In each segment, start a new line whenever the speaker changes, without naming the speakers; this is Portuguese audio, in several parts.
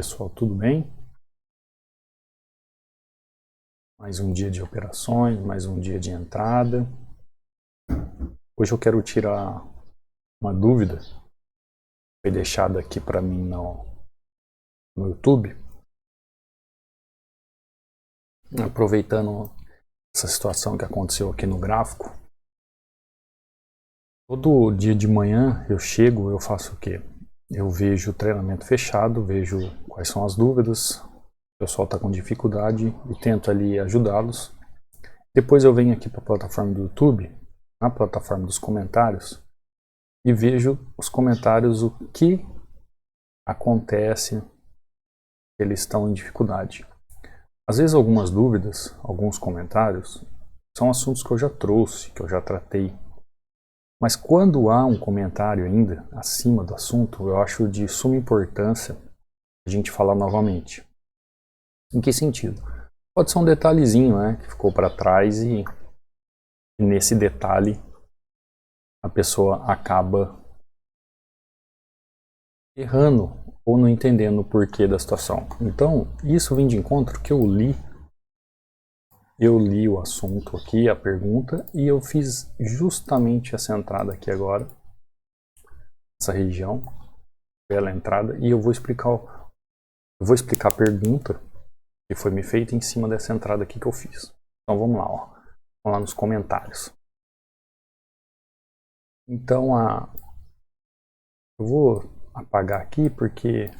pessoal, tudo bem? Mais um dia de operações, mais um dia de entrada. Hoje eu quero tirar uma dúvida que foi deixada aqui para mim no YouTube. Aproveitando essa situação que aconteceu aqui no gráfico. Todo dia de manhã eu chego, eu faço o quê? Eu vejo o treinamento fechado, vejo quais são as dúvidas, o pessoal está com dificuldade e tento ali ajudá-los. Depois eu venho aqui para a plataforma do YouTube, na plataforma dos comentários, e vejo os comentários, o que acontece, eles estão em dificuldade. Às vezes algumas dúvidas, alguns comentários, são assuntos que eu já trouxe, que eu já tratei. Mas quando há um comentário ainda acima do assunto, eu acho de suma importância a gente falar novamente. Em que sentido? Pode ser um detalhezinho, né, que ficou para trás e nesse detalhe a pessoa acaba errando ou não entendendo o porquê da situação. Então, isso vem de encontro que eu li o assunto aqui, a pergunta, e eu fiz justamente essa entrada aqui agora, essa região, bela entrada, e eu vou explicar a pergunta que foi me feita em cima dessa entrada aqui que eu fiz. Então vamos lá, ó. Vamos lá nos comentários. Então eu vou apagar aqui porque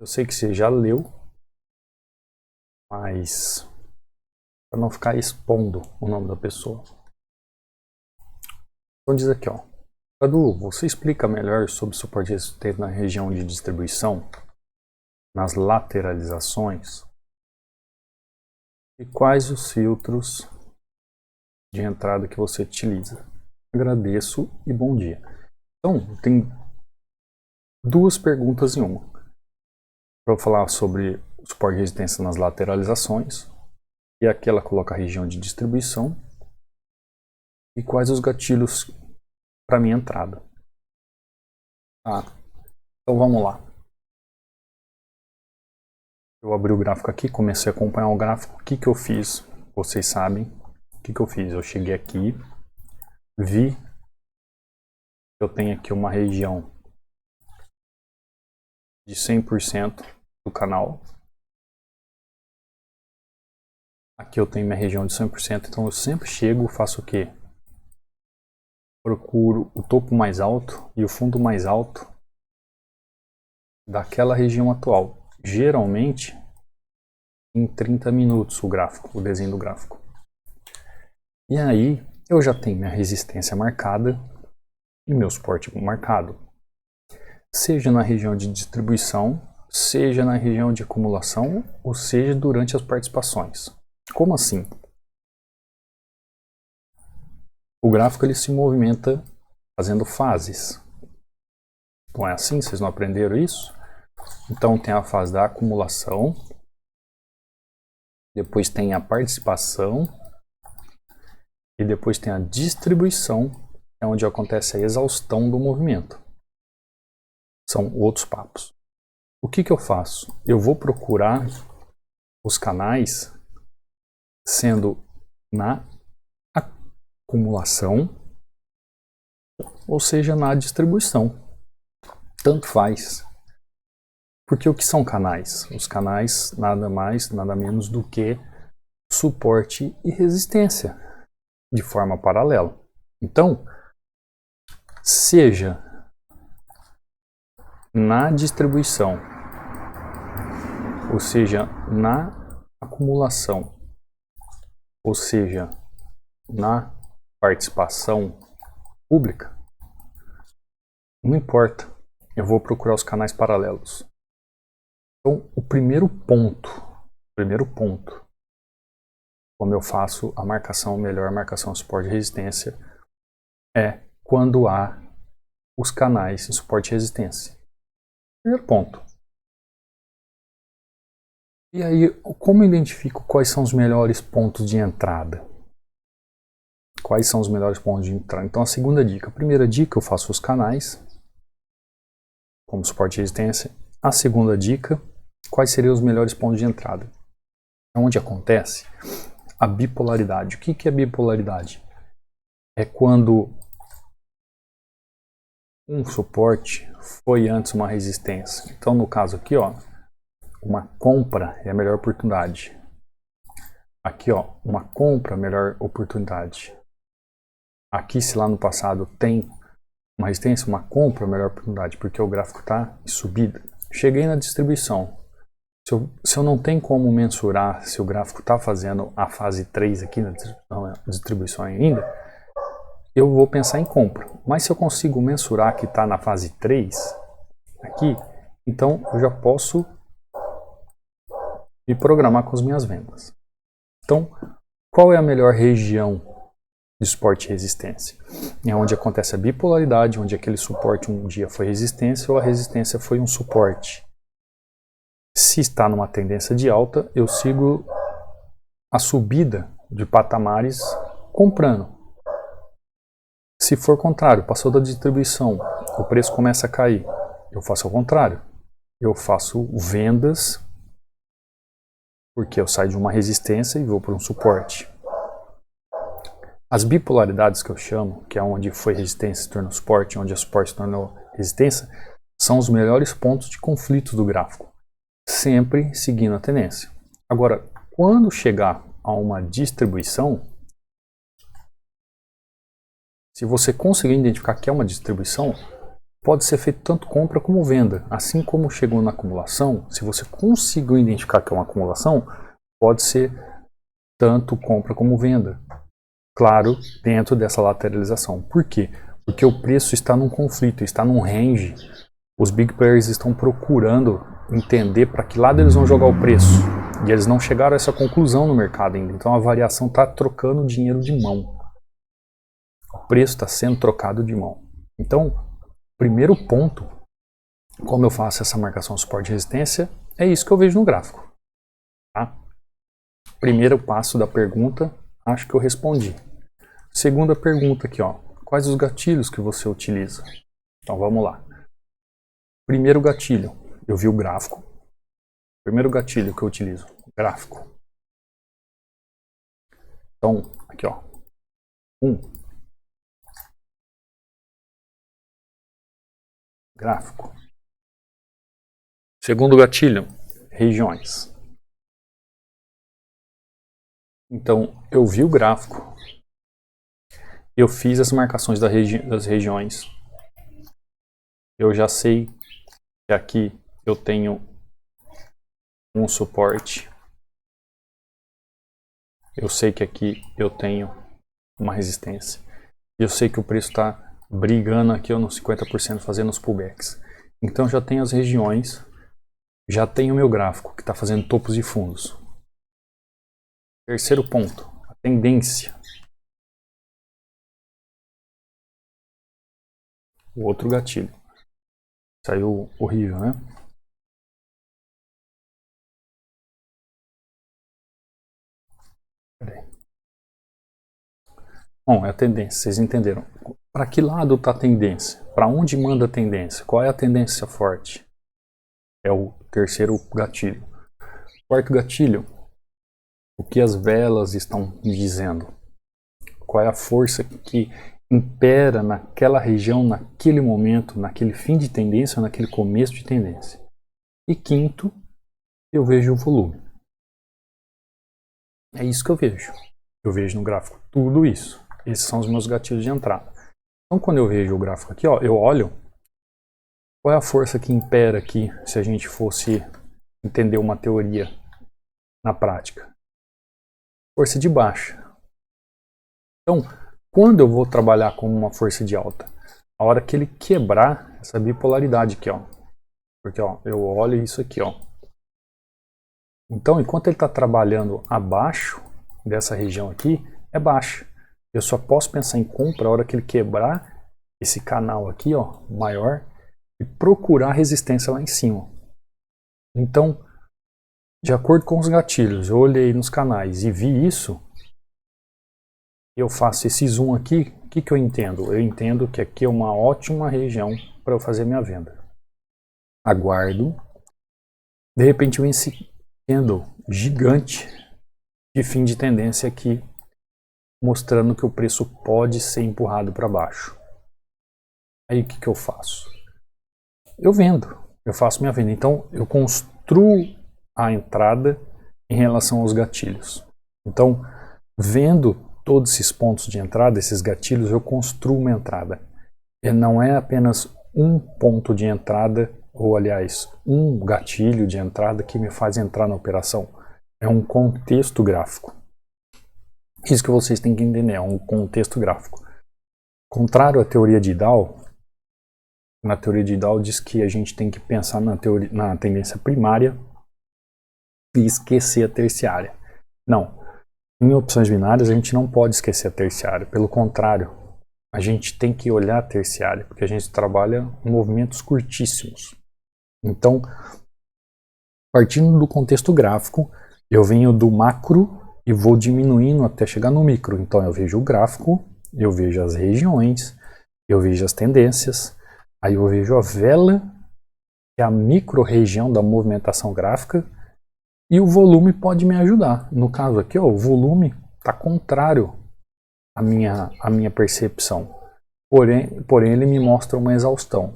eu sei que você já leu, mas para não ficar expondo o nome da pessoa. Então diz aqui, ó. Cadu, você explica melhor sobre o suporte de resistência na região de distribuição, nas lateralizações, e quais os filtros de entrada que você utiliza? Agradeço e bom dia. Então, tem duas perguntas em uma. Para eu falar sobre o suporte de resistência nas lateralizações, e aqui ela coloca a região de distribuição, e quais os gatilhos para minha entrada. Então vamos lá. Eu abri o gráfico aqui, comecei a acompanhar o gráfico. O que eu fiz? Vocês sabem o que eu fiz. Eu cheguei aqui, vi que eu tenho aqui uma região de 100% do canal. Aqui eu tenho minha região de 100%, então eu sempre chego, faço o quê? Procuro o topo mais alto e o fundo mais alto daquela região atual. Geralmente em 30 minutos o desenho do gráfico. E aí eu já tenho minha resistência marcada e meu suporte marcado. Seja na região de distribuição, seja na região de acumulação, ou seja durante as participações. Como assim? O gráfico ele se movimenta fazendo fases. Não é assim? Vocês não aprenderam isso? Então tem a fase da acumulação, depois tem a participação e depois tem a distribuição, é onde acontece a exaustão do movimento. São outros papos. O que eu faço? Eu vou procurar os canais sendo na acumulação, ou seja, na distribuição. Tanto faz. Porque o que são canais? Os canais nada mais, nada menos do que suporte e resistência de forma paralela. Então, seja na distribuição, ou seja, na acumulação, ou seja, na participação pública, não importa, eu vou procurar os canais paralelos. Então, o primeiro ponto, como eu faço a marcação, melhor marcação, suporte e resistência, é quando há os canais de suporte e resistência. Primeiro ponto. E aí, como eu identifico quais são os melhores pontos de entrada? Quais são os melhores pontos de entrada? Então, a segunda dica. A primeira dica, eu faço os canais, como suporte e resistência. a segunda dica, quais seriam os melhores pontos de entrada? Onde acontece a bipolaridade. O que é bipolaridade? É quando um suporte foi antes uma resistência. Então, no caso aqui, ó, uma compra é a melhor oportunidade. Aqui, ó, uma compra é a melhor oportunidade. Aqui, se lá no passado tem uma resistência, uma compra é a melhor oportunidade, porque o gráfico está em subida. Cheguei na distribuição. Se eu não tenho como mensurar se o gráfico está fazendo a fase 3 aqui na distribuição ainda, eu vou pensar em compra. Mas se eu consigo mensurar que está na fase 3 aqui, então eu já posso me programar com as minhas vendas. Então, qual é a melhor região de suporte e resistência? É onde acontece a bipolaridade, onde aquele suporte um dia foi resistência ou a resistência foi um suporte. Se está numa tendência de alta, eu sigo a subida de patamares comprando. Se for contrário, passou da distribuição, o preço começa a cair, eu faço o contrário. Eu faço vendas, porque eu saio de uma resistência e vou para um suporte. As bipolaridades que eu chamo, que é onde foi resistência se tornou suporte, onde a suporte se tornou resistência, são os melhores pontos de conflito do gráfico, sempre seguindo a tendência. Agora, quando chegar a uma distribuição, se você conseguir identificar que é uma distribuição, pode ser feito tanto compra como venda. Assim como chegou na acumulação, se você conseguiu identificar que é uma acumulação, pode ser tanto compra como venda. Claro, dentro dessa lateralização. Por quê? Porque o preço está num conflito, está num range. Os big players estão procurando entender para que lado eles vão jogar o preço. E eles não chegaram a essa conclusão no mercado ainda. Então a variação está trocando dinheiro de mão. O preço está sendo trocado de mão. Então, primeiro ponto, como eu faço essa marcação suporte e resistência, é isso que eu vejo no gráfico. Tá? Primeiro passo da pergunta, acho que eu respondi. Segunda pergunta aqui, ó. Quais os gatilhos que você utiliza? Então vamos lá. Primeiro gatilho, eu vi o gráfico. Primeiro gatilho que eu utilizo, gráfico. Então, aqui ó. Gráfico. Segundo gatilho, regiões. Então, eu vi o gráfico. Eu fiz as marcações das regiões. Eu já sei que aqui eu tenho um suporte. Eu sei que aqui eu tenho uma resistência. Eu sei que o preço está brigando aqui nos 50% fazendo os pullbacks. Então já tenho as regiões, já tenho o meu gráfico que está fazendo topos e fundos. Terceiro ponto, a tendência. O outro gatilho. Saiu horrível, né? Peraí. Bom, é a tendência, vocês entenderam. Para que lado está a tendência? Para onde manda a tendência? Qual é a tendência forte? É o terceiro gatilho. Quarto gatilho. O que as velas estão me dizendo? Qual é a força que impera naquela região, naquele momento, naquele fim de tendência, naquele começo de tendência? E quinto, eu vejo o volume. É isso que eu vejo. Eu vejo no gráfico tudo isso. Esses são os meus gatilhos de entrada. Então, quando eu vejo o gráfico aqui, ó, eu olho qual é a força que impera aqui, se a gente fosse entender uma teoria na prática. Força de baixa. Então, quando eu vou trabalhar com uma força de alta? A hora que ele quebrar essa bipolaridade aqui, ó. Porque, ó, eu olho isso aqui, ó. Então, enquanto ele está trabalhando abaixo dessa região aqui, é baixa. Eu só posso pensar em compra a hora que ele quebrar esse canal aqui, ó, maior, e procurar resistência lá em cima. Então, de acordo com os gatilhos, eu olhei nos canais e vi isso, eu faço esse zoom aqui, o que eu entendo? Eu entendo que aqui é uma ótima região para eu fazer minha venda. Aguardo De repente vem esse candle gigante de fim de tendência aqui, mostrando que o preço pode ser empurrado para baixo. Aí o que eu faço? Eu vendo, eu faço minha venda. Então eu construo a entrada em relação aos gatilhos. Então, vendo todos esses pontos de entrada, esses gatilhos, eu construo uma entrada. E não é apenas um ponto de entrada, ou aliás, um gatilho de entrada que me faz entrar na operação. É um contexto gráfico. Isso que vocês têm que entender, é um contexto gráfico. Contrário à teoria de Dow, na teoria de Dow diz que a gente tem que pensar na tendência primária e esquecer a terciária. Não. Em opções binárias a gente não pode esquecer a terciária. Pelo contrário, a gente tem que olhar a terciária, porque a gente trabalha em movimentos curtíssimos. Então, partindo do contexto gráfico, eu venho do macro e vou diminuindo até chegar no micro. Então eu vejo o gráfico, eu vejo as regiões, eu vejo as tendências, aí eu vejo a vela, que é a micro-região da movimentação gráfica, e o volume pode me ajudar. No caso aqui, ó, o volume está contrário à minha percepção. Porém, ele me mostra uma exaustão.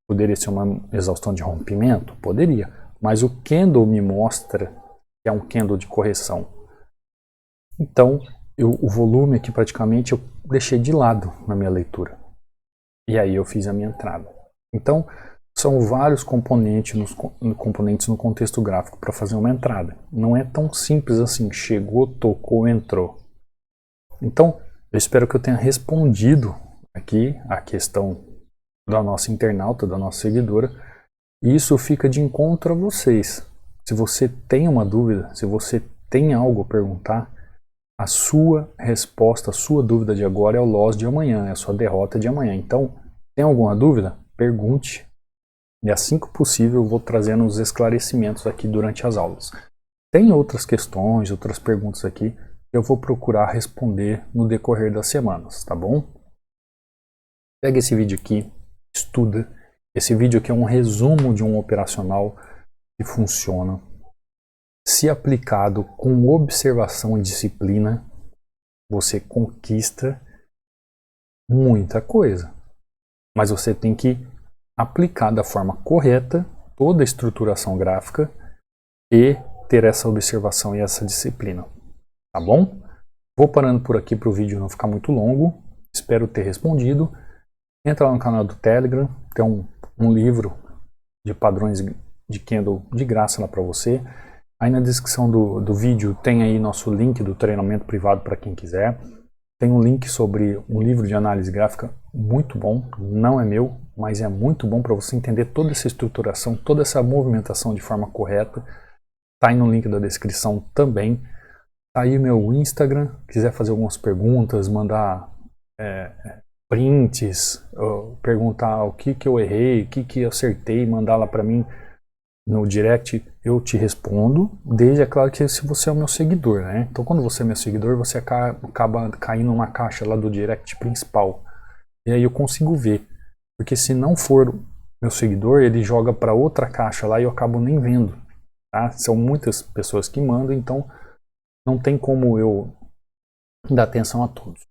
Poderia ser uma exaustão de rompimento? Poderia. Mas o candle me mostra que é um candle de correção. Então, o volume aqui praticamente eu deixei de lado na minha leitura. E aí eu fiz a minha entrada. Então, são vários componentes no contexto gráfico para fazer uma entrada. Não é tão simples assim, chegou, tocou, entrou. Então, eu espero que eu tenha respondido aqui a questão da nossa internauta, da nossa seguidora. E isso fica de encontro a vocês. Se você tem uma dúvida, se você tem algo a perguntar, a sua resposta, a sua dúvida de agora é o loss de amanhã, é a sua derrota de amanhã. Então, tem alguma dúvida? Pergunte. E assim que possível eu vou trazendo os esclarecimentos aqui durante as aulas. Tem outras questões, outras perguntas aqui que eu vou procurar responder no decorrer das semanas, tá bom? Pega esse vídeo aqui, estuda. Esse vídeo aqui é um resumo de um operacional que funciona. Se aplicado com observação e disciplina, você conquista muita coisa. Mas você tem que aplicar da forma correta toda a estruturação gráfica e ter essa observação e essa disciplina. Tá bom? Vou parando por aqui para o vídeo não ficar muito longo. Espero ter respondido. Entra lá no canal do Telegram, tem um livro de padrões de candle de graça lá para você. Aí na descrição do vídeo tem aí nosso link do treinamento privado para quem quiser. Tem um link sobre um livro de análise gráfica muito bom, não é meu, mas é muito bom para você entender toda essa estruturação, toda essa movimentação de forma correta. Tá aí no link da descrição também. Tá aí meu Instagram, quiser fazer algumas perguntas, mandar prints, perguntar o que eu errei, o que eu acertei, mandar lá para mim no direct, eu te respondo, desde, é claro, que se você é o meu seguidor, né? Então quando você é meu seguidor, você acaba caindo numa caixa lá do direct principal, e aí eu consigo ver, porque se não for meu seguidor, ele joga para outra caixa lá e eu acabo nem vendo, tá? São muitas pessoas que mandam, então não tem como eu dar atenção a todos.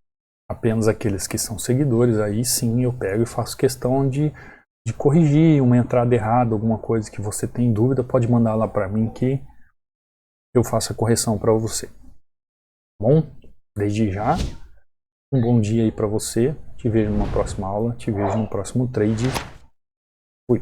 Apenas aqueles que são seguidores, aí sim eu pego e faço questão de corrigir uma entrada errada, alguma coisa que você tem dúvida, pode mandar lá para mim que eu faço a correção para você. Bom, desde já, um bom dia aí para você, te vejo numa próxima aula, te vejo no próximo trade. Fui!